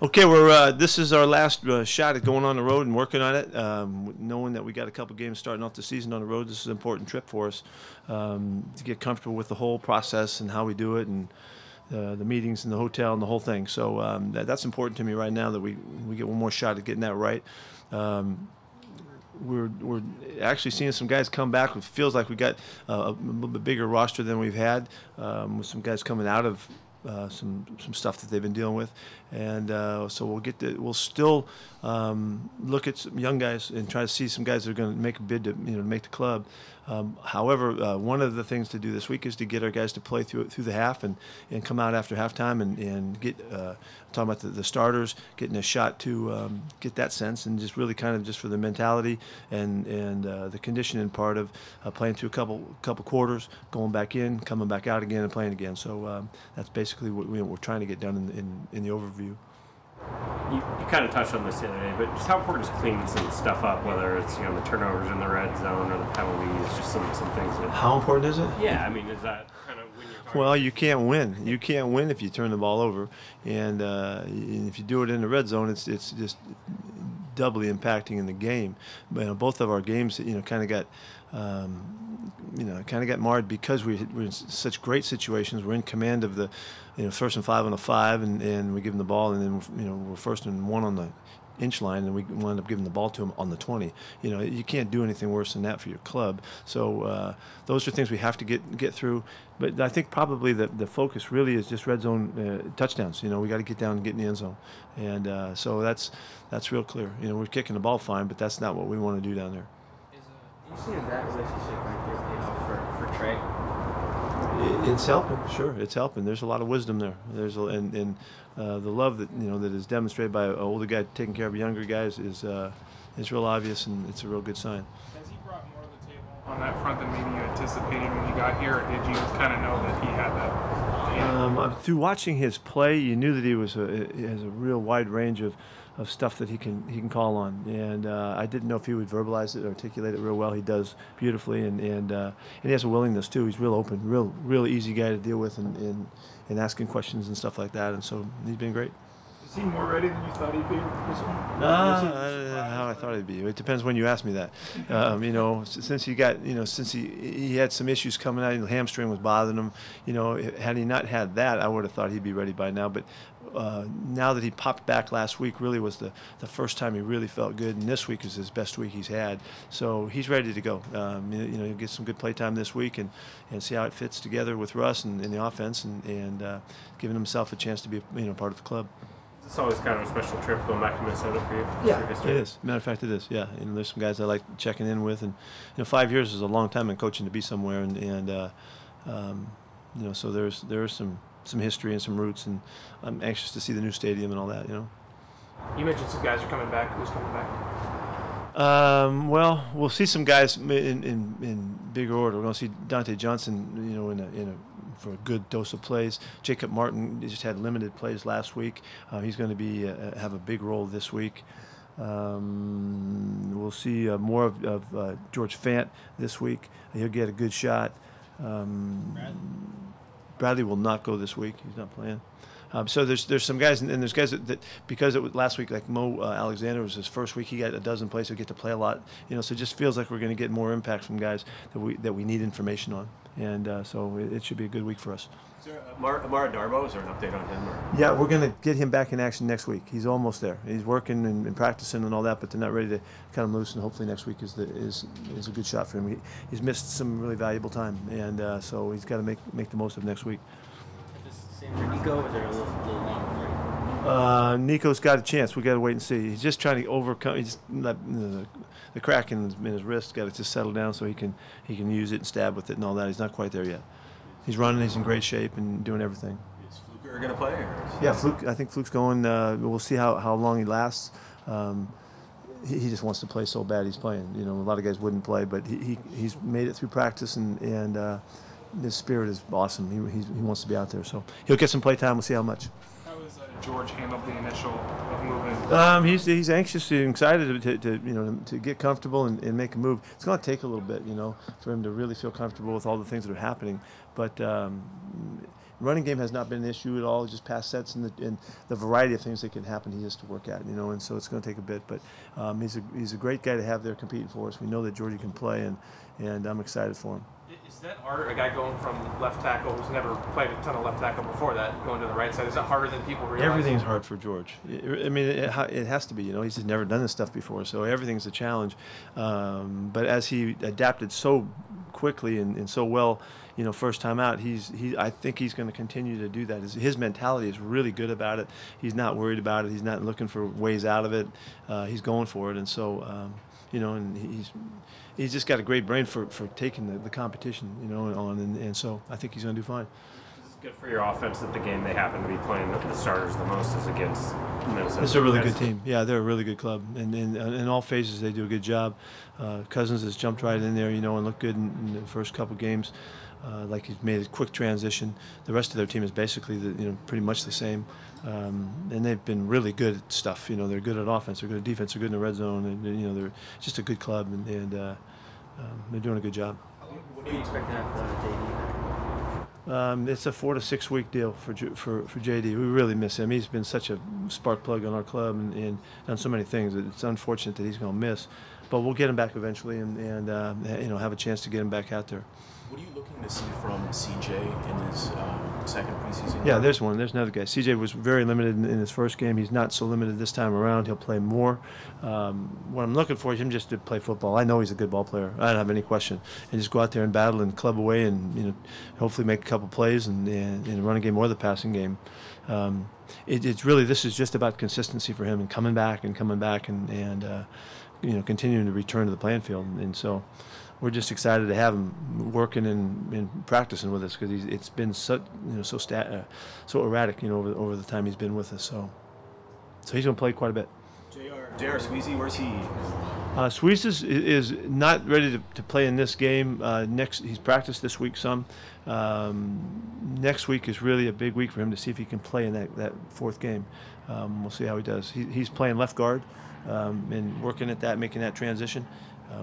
Okay, this is our last shot at going on the road and working on it. Knowing that we got a couple games starting off the season on the road, this is an important trip for us to get comfortable with the whole process and how we do it, and the meetings and the hotel and the whole thing. So that's important to me right now that we get one more shot at getting that right. Um, we're actually seeing some guys come back. It feels like we got a little bit bigger roster than we've had, with some guys coming out of some stuff that they've been dealing with, and so we'll still look at some young guys and try to see some guys that are going to make a bid to make the club. However, one of the things to do this week is to get our guys to play through the half and come out after halftime and get talking about the starters getting a shot to get that sense, and just really kind of just for the mentality and the conditioning part of playing through a couple quarters, going back in, coming back out again, and playing again. So that's basically what we're trying to get done in the overview. You kind of touched on this the other day, but just how important is cleaning some stuff up, whether it's the turnovers in the red zone or the penalties, just some things that. How important is it? Yeah, I mean, is that kind of when you're talking? Well, you can't win. You can't win if you turn the ball over, and if you do it in the red zone, it's just doubly impacting in the game. But both of our games, kind of got. Kind of got marred because we're in such great situations. We're in command of the, first and 5 on the 5, and we give them the ball, and then we're first and 1 on the inch line, and we wind up giving the ball to them on the 20. You can't do anything worse than that for your club. So those are things we have to get through. But I think probably the focus really is just red zone touchdowns. We got to get down and get in the end zone, and so that's real clear. We're kicking the ball fine, but that's not what we want to do down there. You see that relationship right there, for Trey? It's helping, sure. It's helping. There's a lot of wisdom there. And the love that that is demonstrated by an older guy taking care of younger guys is real obvious, and it's a real good sign. Has he brought more to the table on that front than maybe you anticipated when you got here, or did you kind of know that he had that? Through watching his play, you knew that he has a real wide range of stuff that he can call on, and I didn't know if he would verbalize it or articulate it real well. He does beautifully, and he has a willingness too. He's real open, real easy guy to deal with, and asking questions and stuff like that. And so he's been great. Is he more ready than you thought he'd be this one? How I thought he'd be. It depends when you ask me that. Since he got, since he had some issues coming out, the hamstring was bothering him. Had he not had that, I would have thought he'd be ready by now. But now that he popped back last week, really was the first time he really felt good, and this week is his best week he's had. So he's ready to go. He'll get some good play time this week and see how it fits together with Russ and the offense, and giving himself a chance to be part of the club. It's always kind of a special trip going back to Minnesota for you. Yeah, it is. Matter of fact, it is. Yeah, there's some guys I like checking in with, and 5 years is a long time in coaching to be somewhere, and so there's some history and some roots, and I'm anxious to see the new stadium and all that. You mentioned some guys are coming back. Who's coming back? Well, we'll see some guys in bigger order. We're going to see Dante Johnson, for a good dose of plays. Jacob Martin just had limited plays last week. He's going to have a big role this week. We'll see more of George Fant this week. He'll get a good shot. Bradley will not go this week. He's not playing. So there's some guys, and there's guys that because it was last week, like Mo Alexander was his first week, he got a dozen plays, he'll get to play a lot. So it just feels like we're going to get more impact from guys that we need information on, and so it should be a good week for us. Is there Amara Darbo? Is there an update on him? Or? Yeah, we're going to get him back in action next week. He's almost there. He's working and practicing and all that, but they're not ready to cut him loose. And hopefully next week is a good shot for him. He's missed some really valuable time, and so he's got to make the most of next week. Same for Nico, or is there a little longer for Nico's got a chance. We got to wait and see. He's just trying to overcome. The crack in his wrist got to just settle down so he can use it and stab with it and all that. He's not quite there yet. He's running. He's in great shape and doing everything. Is Fluker going to play? Yeah, Fluke. I think Fluke's going. We'll see how long he lasts. He just wants to play so bad. He's playing. A lot of guys wouldn't play, but he's made it through practice, and his spirit is awesome. He wants to be out there, so he'll get some play time. We'll see how much. How has George handled the initial movement? He's anxious and excited to get comfortable and make a move. It's going to take a little bit, for him to really feel comfortable with all the things that are happening. But running game has not been an issue at all. Just pass sets and the variety of things that can happen he has to work at, and so it's going to take a bit. But he's a great guy to have there competing for us. We know that Georgie can play, and I'm excited for him. Is that harder, a guy going from left tackle who's never played a ton of left tackle before that, going to the right side? Is that harder than people realize? Everything's hard for George. I mean, it has to be. He's just never done this stuff before, so everything's a challenge. But as he adapted so quickly and so well, first time out, I think he's going to continue to do that. His mentality is really good about it. He's not worried about it. He's not looking for ways out of it. He's going for it, and so. And he's just got a great brain for taking the competition, on, and so I think he's going to do fine. It's good for your offense that the game they happen to be playing the starters the most is against Minnesota. It's a really good team. Yeah, they're a really good club, and in all phases they do a good job. Cousins has jumped right in there, and looked good in the first couple games. Like he's made a quick transition. The rest of their team is basically pretty much the same, and they've been really good at stuff. They're good at offense, they're good at defense, they're good in the red zone, and they're just a good club, and they're doing a good job. What do you expect to have JD? It's a 4 to 6 week deal for JD. We really miss him. He's been such a spark plug on our club and done so many things. It's unfortunate that he's going to miss, but we'll get him back eventually and have a chance to get him back out there. What are you looking to see from CJ in his second preseason? Yeah, there's one. There's another guy. CJ was very limited in his first game. He's not so limited this time around. He'll play more. What I'm looking for is him just to play football. I know he's a good ball player. I don't have any question. And just go out there and battle and club away and hopefully make a couple plays in the running game or the passing game. It's really, this is just about consistency for him and coming back and continuing to return to the playing field. And so we're just excited to have him working and practicing with us because it's been so erratic over the time he's been with us. So he's going to play quite a bit. J.R. Sweezy, where's he? Sweezy is not ready to play in this game. He's practiced this week some. Next week is really a big week for him to see if he can play in that fourth game. We'll see how he does. He's playing left guard and working at that, making that transition.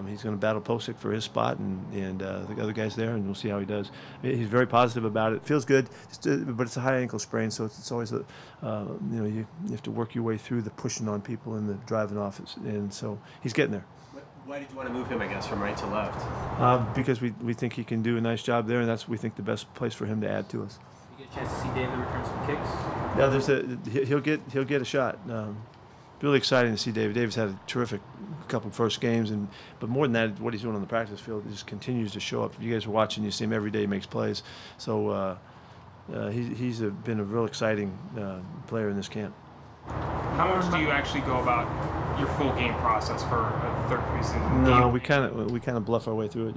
He's going to battle Posick for his spot and the other guys there, and we'll see how he does. He's very positive about it. Feels good, but it's a high ankle sprain, so it's always you have to work your way through the pushing on people and the driving off, and so he's getting there. Why did you want to move him, I guess, from right to left? Because we think he can do a nice job there, and that's we think the best place for him to add to us. You get a chance to see David return some kicks? Yeah, he'll get a shot. Really exciting to see David. David's had a terrific couple first games, but more than that, what he's doing on the practice field just continues to show up. If you guys are watching, you see him every day. He makes plays. So he's been a real exciting player in this camp. How much do you actually go about your full game process for a third preseason? No, we kind of bluff our way through it.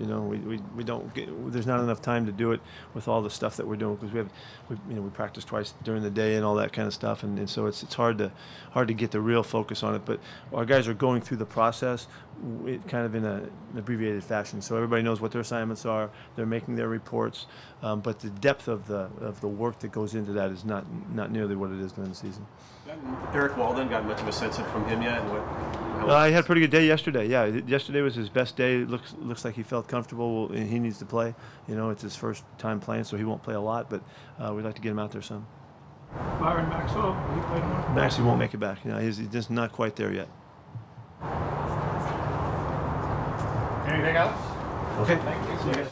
We don't there's not enough time to do it with all the stuff that we're doing because we practice twice during the day and all that kind of stuff, and so it's hard to get the real focus on it. But our guys are going through the process kind of in an abbreviated fashion, so everybody knows what their assignments are. They're making their reports, but the depth of the work that goes into that is not nearly what it is during the season. Eric Walden, got much of a sense from him yet? He had a pretty good day yesterday. Yeah, yesterday was his best day. Looks like he felt comfortable, and he needs to play. It's his first time playing, so he won't play a lot, but we'd like to get him out there some. Byron Maxwell, will he play tomorrow? Max, he won't make it back. He's just not quite there yet. Anything else? Okay. Thank you.